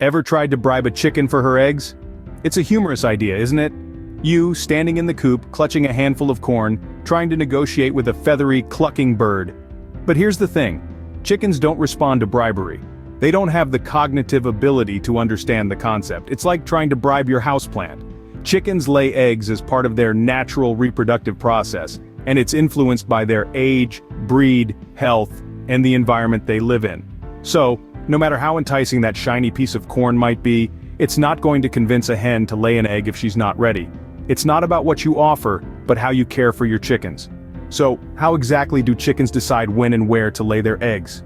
Ever tried to bribe a chicken for her eggs? It's a humorous idea, isn't it? You, standing in the coop, clutching a handful of corn, trying to negotiate with a feathery, clucking bird. But here's the thing. Chickens don't respond to bribery. They don't have the cognitive ability to understand the concept. It's like trying to bribe your houseplant. Chickens lay eggs as part of their natural reproductive process, and it's influenced by their age, breed, health, and the environment they live in. So, no matter how enticing that shiny piece of corn might be, it's not going to convince a hen to lay an egg if she's not ready. It's not about what you offer, but how you care for your chickens. So, how exactly do chickens decide when and where to lay their eggs?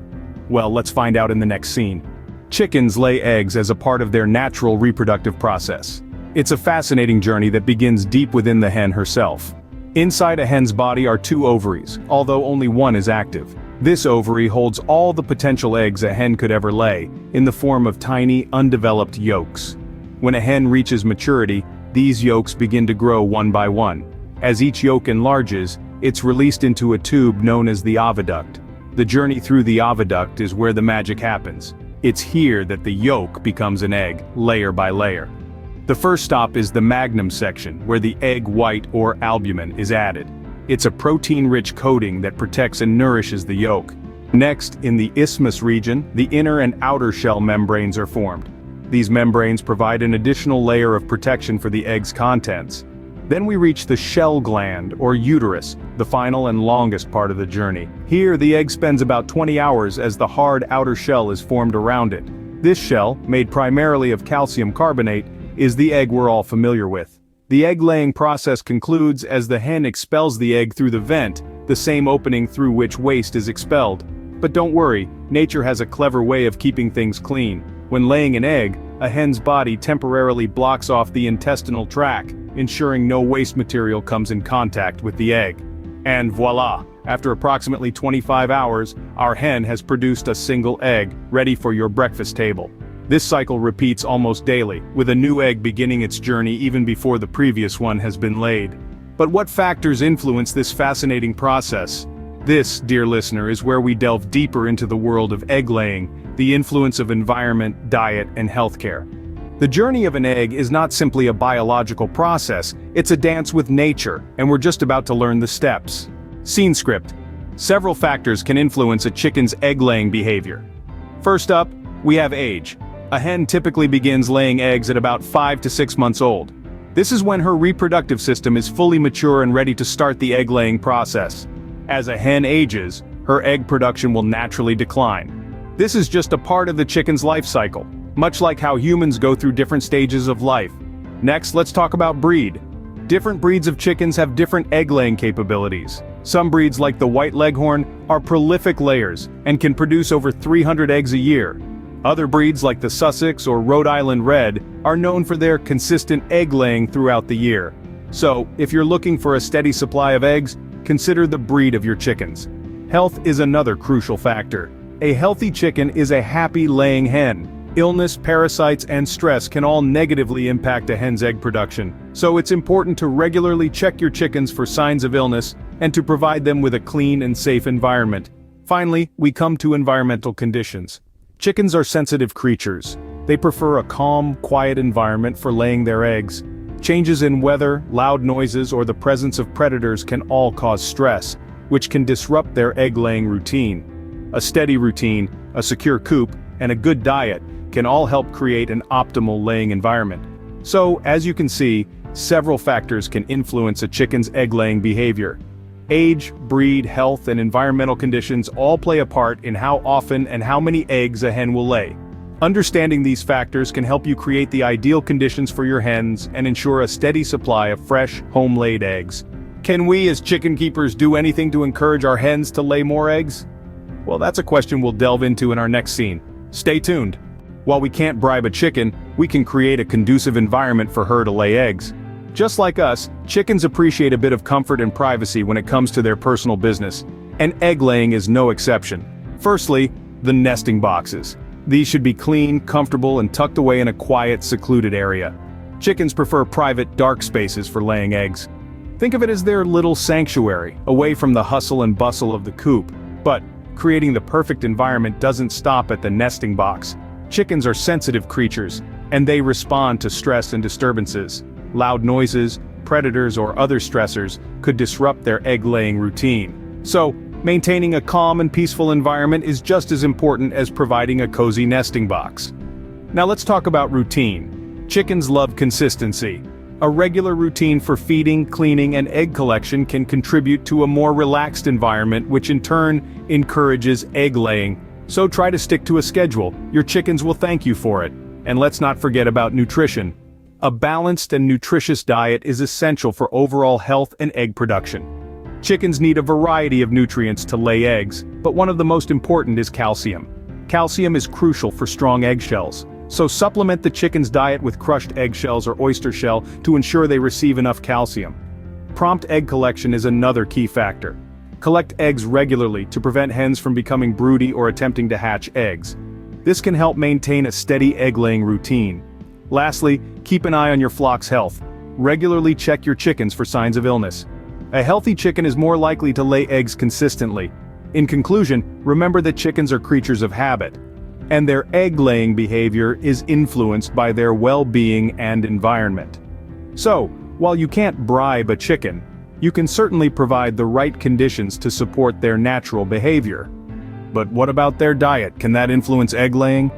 Well, let's find out in the next scene. Chickens lay eggs as a part of their natural reproductive process. It's a fascinating journey that begins deep within the hen herself. Inside a hen's body are two ovaries, although only one is active. This ovary holds all the potential eggs a hen could ever lay, in the form of tiny, undeveloped yolks. When a hen reaches maturity, these yolks begin to grow one by one. As each yolk enlarges, it's released into a tube known as the oviduct. The journey through the oviduct is where the magic happens. It's here that the yolk becomes an egg, layer by layer. The first stop is the magnum section, where the egg white or albumin is added. It's a protein-rich coating that protects and nourishes the yolk. Next, in the isthmus region, the inner and outer shell membranes are formed. These membranes provide an additional layer of protection for the egg's contents. Then we reach the shell gland, or uterus, the final and longest part of the journey. Here, the egg spends about 20 hours as the hard outer shell is formed around it. This shell, made primarily of calcium carbonate, is the egg we're all familiar with. The egg-laying process concludes as the hen expels the egg through the vent, the same opening through which waste is expelled. But don't worry, nature has a clever way of keeping things clean. When laying an egg, a hen's body temporarily blocks off the intestinal tract, ensuring no waste material comes in contact with the egg. And voila! After approximately 25 hours, our hen has produced a single egg, ready for your breakfast table. This cycle repeats almost daily, with a new egg beginning its journey even before the previous one has been laid. But what factors influence this fascinating process? This, dear listener, is where we delve deeper into the world of egg laying, the influence of environment, diet, and healthcare. The journey of an egg is not simply a biological process, it's a dance with nature, and we're just about to learn the steps. Scene script. Several factors can influence a chicken's egg-laying behavior. First up, we have age. A hen typically begins laying eggs at about 5 to 6 months old. This is when her reproductive system is fully mature and ready to start the egg-laying process. As a hen ages, her egg production will naturally decline. This is just a part of the chicken's life cycle, much like how humans go through different stages of life. Next, let's talk about breed. Different breeds of chickens have different egg-laying capabilities. Some breeds, like the white leghorn, are prolific layers and can produce over 300 eggs a year. Other breeds, like the Sussex or Rhode Island Red, are known for their consistent egg-laying throughout the year. So, if you're looking for a steady supply of eggs, consider the breed of your chickens. Health is another crucial factor. A healthy chicken is a happy laying hen. Illness, parasites, and stress can all negatively impact a hen's egg production, so it's important to regularly check your chickens for signs of illness and to provide them with a clean and safe environment. Finally, we come to environmental conditions. Chickens are sensitive creatures. They prefer a calm, quiet environment for laying their eggs. Changes in weather, loud noises, or the presence of predators can all cause stress, which can disrupt their egg-laying routine. A steady routine, a secure coop, and a good diet can all help create an optimal laying environment. So, as you can see, several factors can influence a chicken's egg-laying behavior. Age, breed, health, and environmental conditions all play a part in how often and how many eggs a hen will lay. Understanding these factors can help you create the ideal conditions for your hens and ensure a steady supply of fresh, home-laid eggs. Can we as chicken keepers do anything to encourage our hens to lay more eggs? Well, that's a question we'll delve into in our next scene. Stay tuned. While we can't bribe a chicken, we can create a conducive environment for her to lay eggs. Just like us, chickens appreciate a bit of comfort and privacy when it comes to their personal business, and egg-laying is no exception. Firstly, the nesting boxes. These should be clean, comfortable, and tucked away in a quiet, secluded area. Chickens prefer private, dark spaces for laying eggs. Think of it as their little sanctuary, away from the hustle and bustle of the coop. But creating the perfect environment doesn't stop at the nesting box. Chickens are sensitive creatures, and they respond to stress and disturbances. Loud noises, predators or other stressors could disrupt their egg-laying routine. So, maintaining a calm and peaceful environment is just as important as providing a cozy nesting box. Now let's talk about routine. Chickens love consistency. A regular routine for feeding, cleaning, and egg collection can contribute to a more relaxed environment, which in turn encourages egg laying. So try to stick to a schedule. Your chickens will thank you for it. And let's not forget about nutrition. A balanced and nutritious diet is essential for overall health and egg production. Chickens need a variety of nutrients to lay eggs, but one of the most important is calcium. Calcium is crucial for strong eggshells. So supplement the chicken's diet with crushed eggshells or oyster shell to ensure they receive enough calcium. Prompt egg collection is another key factor. Collect eggs regularly to prevent hens from becoming broody or attempting to hatch eggs. This can help maintain a steady egg-laying routine. Lastly, keep an eye on your flock's health. Regularly check your chickens for signs of illness. A healthy chicken is more likely to lay eggs consistently. In conclusion, remember that chickens are creatures of habit, and their egg-laying behavior is influenced by their well-being and environment. So, while you can't bribe a chicken, you can certainly provide the right conditions to support their natural behavior. But what about their diet? Can that influence egg-laying?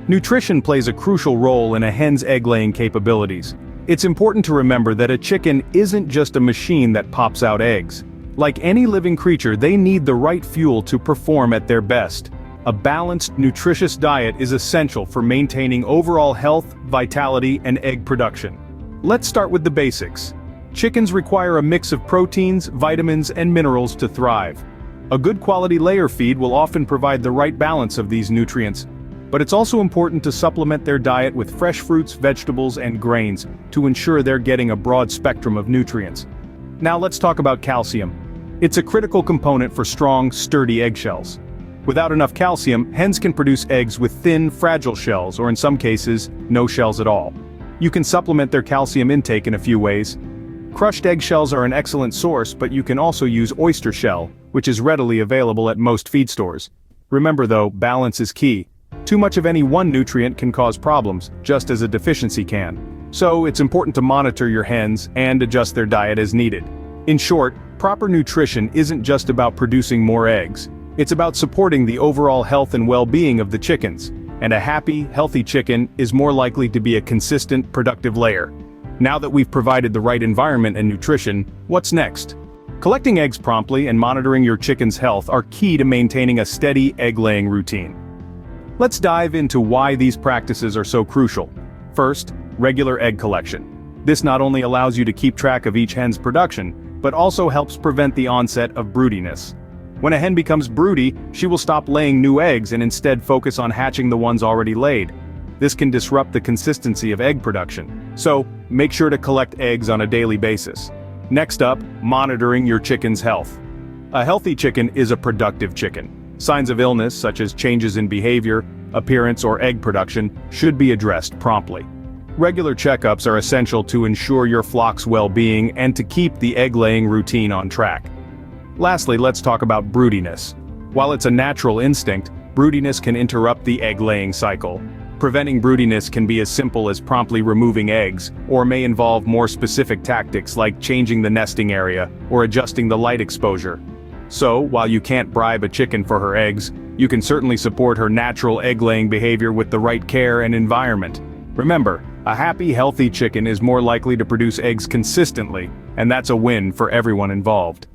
Nutrition plays a crucial role in a hen's egg-laying capabilities. It's important to remember that a chicken isn't just a machine that pops out eggs. Like any living creature, they need the right fuel to perform at their best. A balanced, nutritious diet is essential for maintaining overall health, vitality, and egg production. Let's start with the basics. Chickens require a mix of proteins, vitamins, and minerals to thrive. A good quality layer feed will often provide the right balance of these nutrients, but it's also important to supplement their diet with fresh fruits, vegetables, and grains to ensure they're getting a broad spectrum of nutrients. Now let's talk about calcium. It's a critical component for strong, sturdy eggshells. Without enough calcium, hens can produce eggs with thin, fragile shells, or in some cases, no shells at all. You can supplement their calcium intake in a few ways. Crushed eggshells are an excellent source, but you can also use oyster shell, which is readily available at most feed stores. Remember though, balance is key. Too much of any one nutrient can cause problems, just as a deficiency can. So it's important to monitor your hens and adjust their diet as needed. In short, proper nutrition isn't just about producing more eggs. It's about supporting the overall health and well-being of the chickens. And a happy, healthy chicken is more likely to be a consistent, productive layer. Now that we've provided the right environment and nutrition, what's next? Collecting eggs promptly and monitoring your chicken's health are key to maintaining a steady egg-laying routine. Let's dive into why these practices are so crucial. First, regular egg collection. This not only allows you to keep track of each hen's production, but also helps prevent the onset of broodiness. When a hen becomes broody, she will stop laying new eggs and instead focus on hatching the ones already laid. This can disrupt the consistency of egg production. So, make sure to collect eggs on a daily basis. Next up, monitoring your chicken's health. A healthy chicken is a productive chicken. Signs of illness, such as changes in behavior, appearance, or egg production, should be addressed promptly. Regular checkups are essential to ensure your flock's well-being and to keep the egg-laying routine on track. Lastly, let's talk about broodiness. While it's a natural instinct, broodiness can interrupt the egg-laying cycle. Preventing broodiness can be as simple as promptly removing eggs, or may involve more specific tactics like changing the nesting area or adjusting the light exposure. So, while you can't bribe a chicken for her eggs, you can certainly support her natural egg-laying behavior with the right care and environment. Remember, a happy, healthy chicken is more likely to produce eggs consistently, and that's a win for everyone involved.